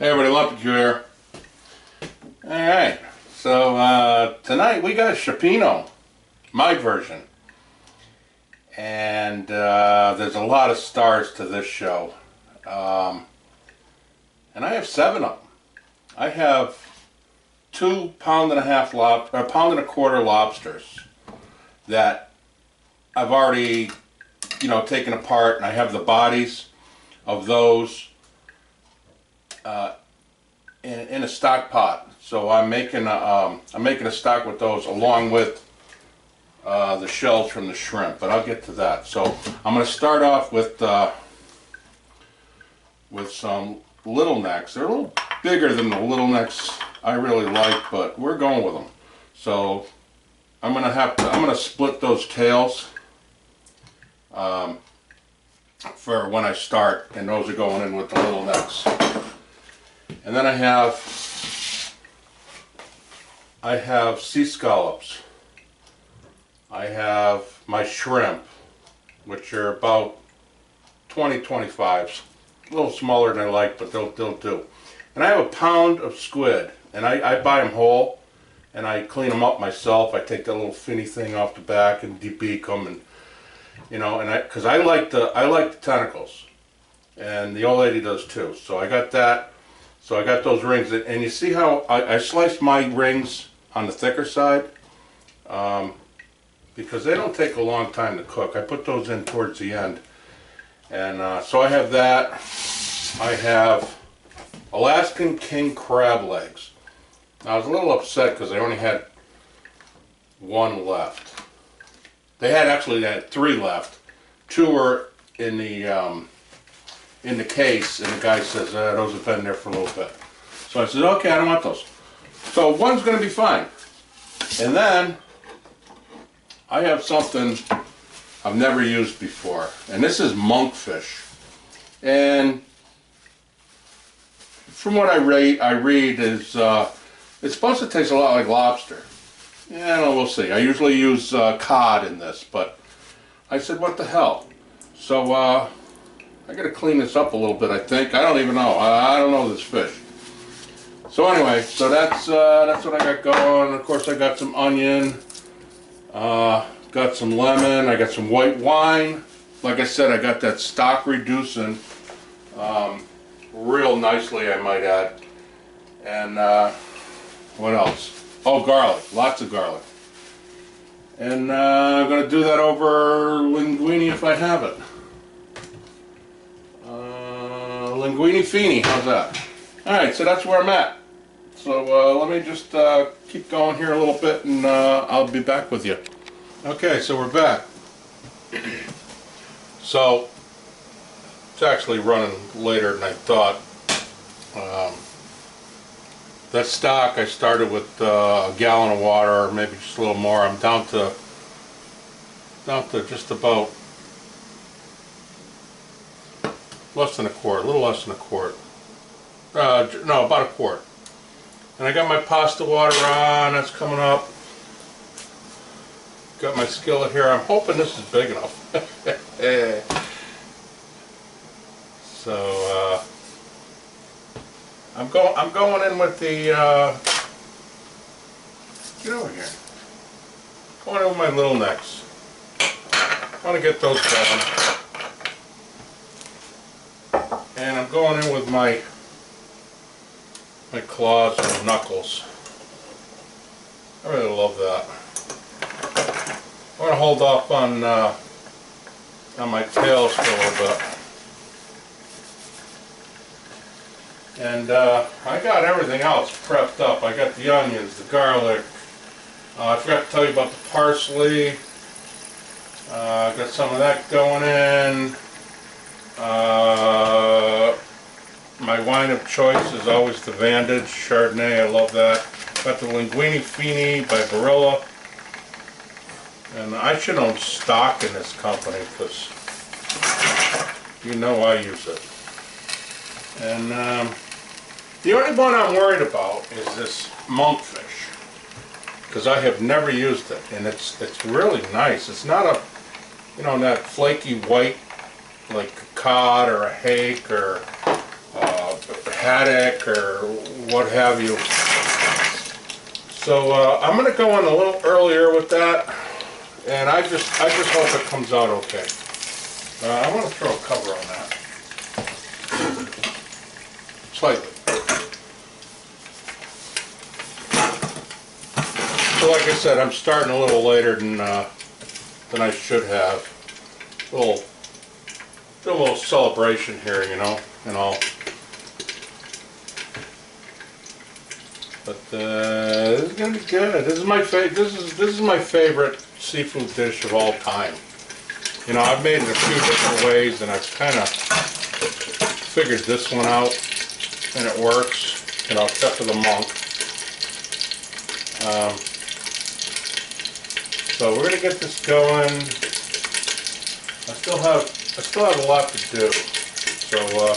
Hey everybody, Lumpy here. Alright, so tonight we got Cioppino, my version. And there's a lot of stars to this show. And I have 7 of them. I have 2 pound-and-a-quarter lobsters that I've already, taken apart, and I have the bodies of those in a stock pot. So I'm making a stock with those along with the shells from the shrimp, but I'll get to that. So I'm going to start off with some little necks. They're a little bigger than the little necks I really like, but we're going with them. So I'm going to split those tails for when I start, and those are going in with the little necks. And then I have sea scallops. I have my shrimp, which are about 20-25s. A little smaller than I like, but they'll do. And I have a pound of squid, and I buy them whole, and I clean them up myself. I take that little finny thing off the back and debeak them, and because I like the tentacles, and the old lady does too. So I got that. So I got those rings, and you see how I sliced my rings on the thicker side, because they don't take a long time to cook. I put those in towards the end, and so I have that. I have Alaskan king crab legs. Now, I was a little upset because I only had 1 left. They had 3 left. 2 were in the case, and the guy says, those have been there for a little bit. So I said, okay, I don't want those. So 1's going to be fine. And then I have something I've never used before, and this is monkfish. And from what I read is it's supposed to taste a lot like lobster. Yeah, we'll see. I usually use cod in this, but I said, what the hell? So I got to clean this up a little bit, I think. I don't even know. I don't know this fish. So anyway, so that's what I got going. Of course, I got some onion, got some lemon, I got some white wine. Like I said, I got that stock reducing real nicely, I might add. And what else? Oh, garlic. Lots of garlic. And I'm going to do that over linguine if I have it. Linguine fini, how's that? Alright, so that's where I'm at. So let me just keep going here a little bit, and I'll be back with you. Okay, so we're back. So it's actually running later than I thought. That stock I started with a gallon of water, or maybe just a little more. I'm down to just about less than a quart, a little less than a quart. No, about a quart. And I got my pasta water on, that's coming up. Got my skillet here. I'm hoping this is big enough. So I'm going in with the get over here. Going in with my little necks. I want to get those going. And I'm going in with my claws and knuckles. I really love that. I'm going to hold off on my tails for a little bit. And I got everything else prepped up. I got the onions, the garlic. I forgot to tell you about the parsley. I got some of that going in. My wine of choice is always the Vantage Chardonnay. I love that. Got the Linguine Fini by Barilla. And I should own stock in this company because I use it. And the only one I'm worried about is this monkfish, because I have never used it, and it's really nice. It's not a, that flaky white like a cod or a hake or haddock or what have you. So I'm going to go in a little earlier with that, and I just hope it comes out okay. I want to throw a cover on that, slightly. So like I said, I'm starting a little later than I should have. Do a little celebration here, you know, and all. But this is gonna be good. This is my this is my favorite seafood dish of all time. You know, I've made it a few different ways, and I've kind of figured this one out, and it works. You know, except for the monk. So we're gonna get this going. I still have a lot to do. So we'll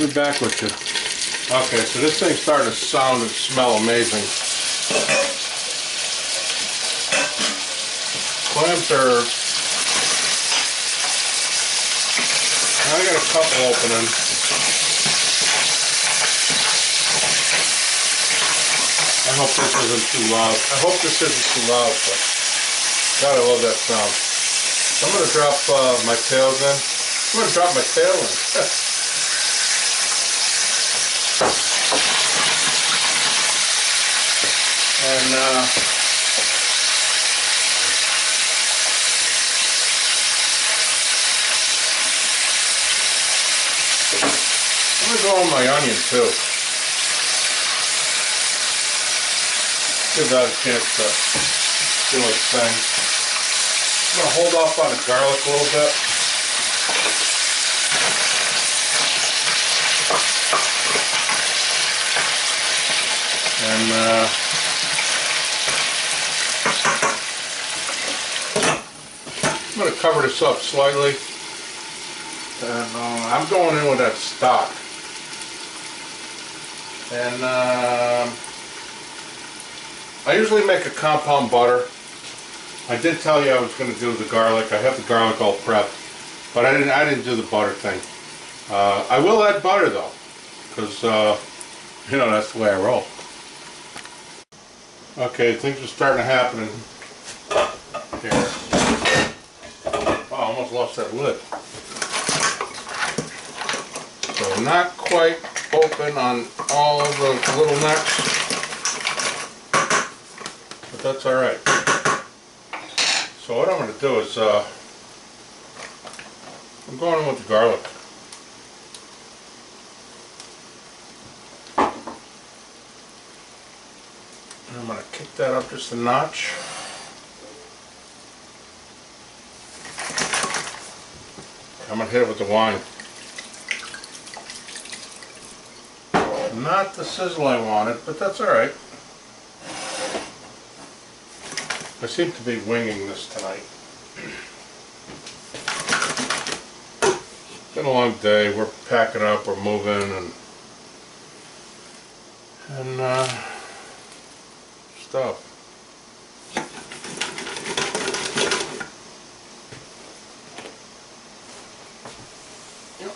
be back with you. Okay, so this thing's starting to sound and smell amazing. Clams are, I got a couple opening. I hope this isn't too loud. I hope this isn't too loud, but God, I love that sound. So I'm going to drop my tails in. I'm going to drop my tail in. And I'm going to go on my onion too. Give that a chance to do its thing. I'm going to hold off on the garlic a little bit. And I'm going to cover this up slightly, and I'm going in with that stock. And I usually make a compound butter. I did tell you I was going to do the garlic. I have the garlic all prepped, but I didn't do the butter thing. I will add butter though, because you know, that's the way I roll. Okay, things are starting to happen here. Oh, I almost lost that lid. So not quite open on all the little necks, but that's all right. So what I'm going to do is I'm going in with the garlic. And I'm going to kick that up just a notch. I'm going to hit it with the wine. Not the sizzle I wanted, but that's alright. I seem to be winging this tonight. It's been a long day. We're packing up, we're moving, and stuff. Yep,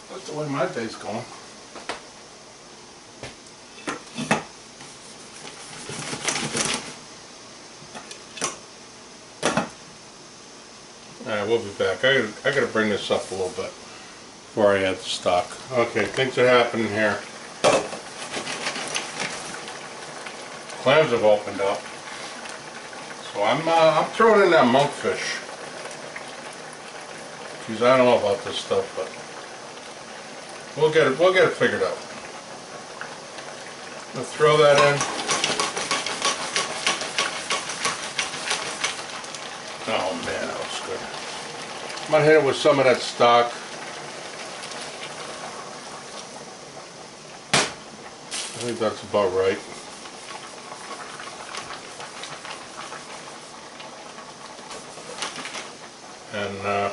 that's the way my day's going. Alright, we'll be back. I gotta bring this up a little bit before I add the stock. Okay, things are happening here. Clams have opened up. So I'm throwing in that monkfish. Geez, I don't know about this stuff, but we'll get it figured out. I'll throw that in. Oh man, that looks good. I'm gonna hit it with some of that stock. I think that's about right. And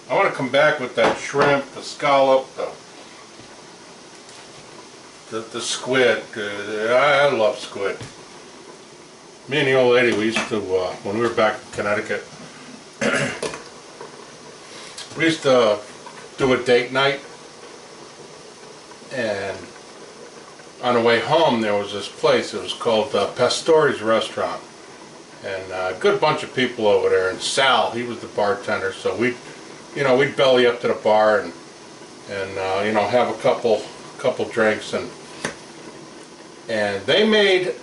I want to come back with that shrimp, the scallop, the squid. I love squid. Me and the old lady, we used to, when we were back in Connecticut, We used to do a date night, and on the way home there was this place. It was called Pastore's Restaurant, and a good bunch of people over there. And Sal, he was the bartender, so we'd belly up to the bar and have a couple drinks, and they made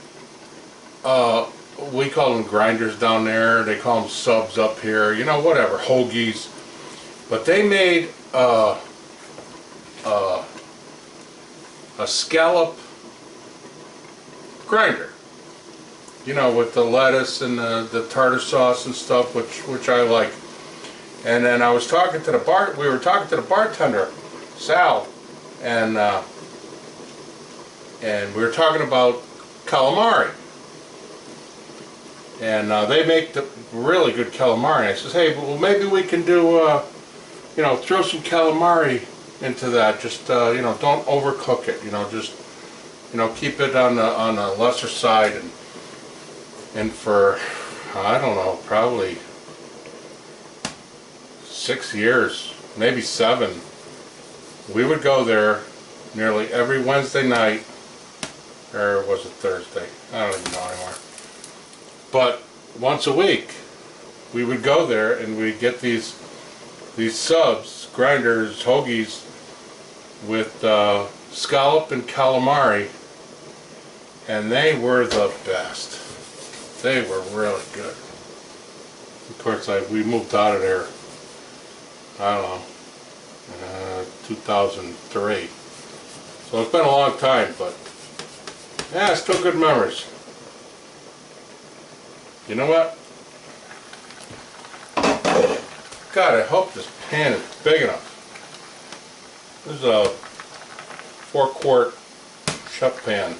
we call them grinders down there. They call them subs up here. Whatever, hoagies. But they made a scallop grinder, with the lettuce and the tartar sauce and stuff, which I like. And then I was talking to we were talking to the bartender, Sal, and we were talking about calamari. And they make the really good calamari. I says, hey, well, maybe we can do, throw some calamari into that. Just, don't overcook it. Just, keep it on the lesser side. And for, I don't know, probably 6 years, maybe 7, we would go there nearly every Wednesday night, or was it Thursday? I don't even know anymore. But once a week, we would go there and we'd get these subs, grinders, hoagies with scallop and calamari, and they were the best. They were really good. Of course, we moved out of there, I don't know, 2003. So it's been a long time, but yeah, still good memories. You know what? God, I hope this pan is big enough. This is a 4-quart chef pan.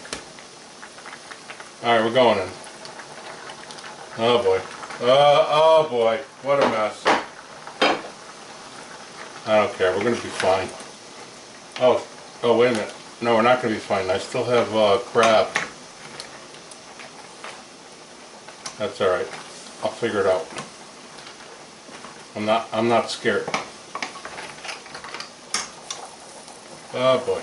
Alright, we're going in. Oh boy. Oh boy. What a mess. I don't care. We're going to be fine. Oh, wait a minute. No, we're not going to be fine. I still have crab. That's all right. I'll figure it out. I'm not scared. Oh boy.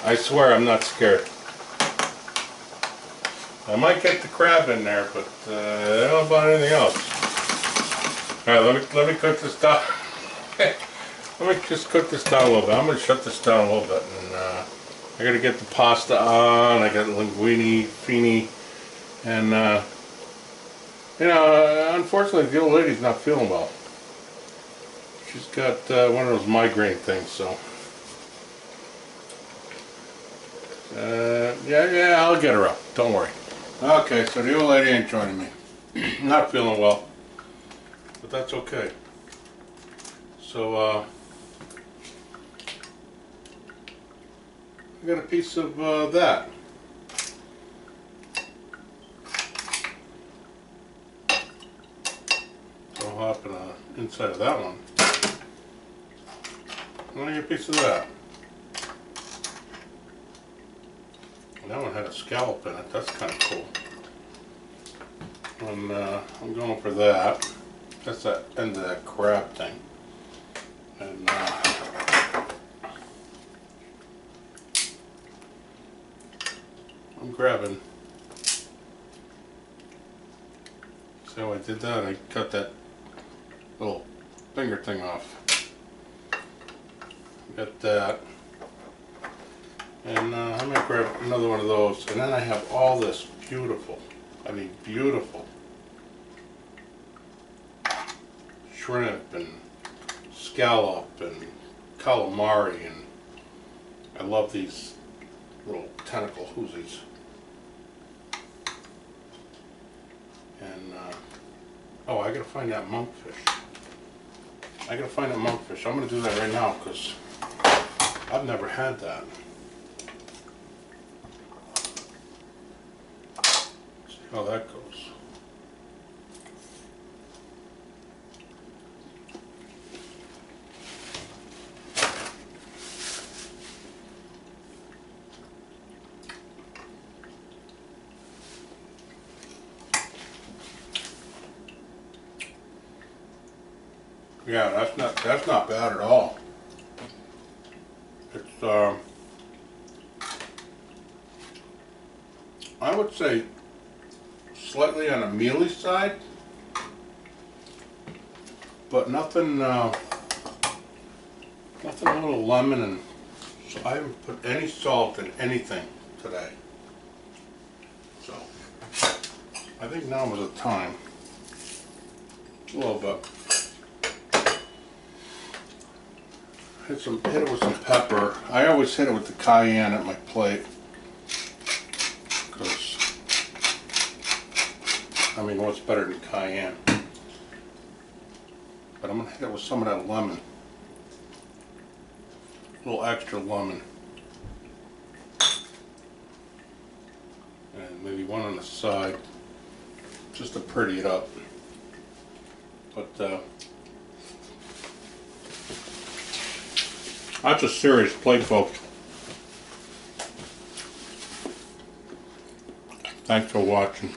I swear I'm not scared. I might get the crab in there, but I don't know about anything else. All right, let me cook this down. Let me just cook this down a little bit. I'm going to shut this down a little bit, and I got to get the pasta on. I got linguine, fini, and unfortunately, the old lady's not feeling well. She's got one of those migraine things, so yeah, I'll get her up. Don't worry. Okay, so the old lady ain't joining me. Not feeling well, but that's okay. So I got a piece of that. So I'll hop in the inside of that one. I'm gonna get a piece of that. And that one had a scallop in it. That's kind of cool. And I'm going for that. That's that end of that crab thing. And I'm grabbing. See how I did that? I cut that little finger thing off. Got that. And I'm going to grab another one of those. And then I have all this beautiful, I mean beautiful, shrimp and scallop and calamari, and I love these little tentacle hoosies. And oh, I gotta find that monkfish. I gotta find that monkfish. I'm gonna do that right now because I've never had that. See how that goes. Yeah, that's not bad at all. It's I would say slightly on the mealy side, but nothing nothing a little lemon, and so I haven't put any salt in anything today. So I think now was the time. A little bit. Hit it with some pepper. I always hit it with the cayenne at my plate, because I mean, what's better than cayenne? But I'm gonna hit it with some of that lemon, a little extra lemon, and maybe one on the side, just to pretty it up. But that's a serious plate, folks. Thanks for watching.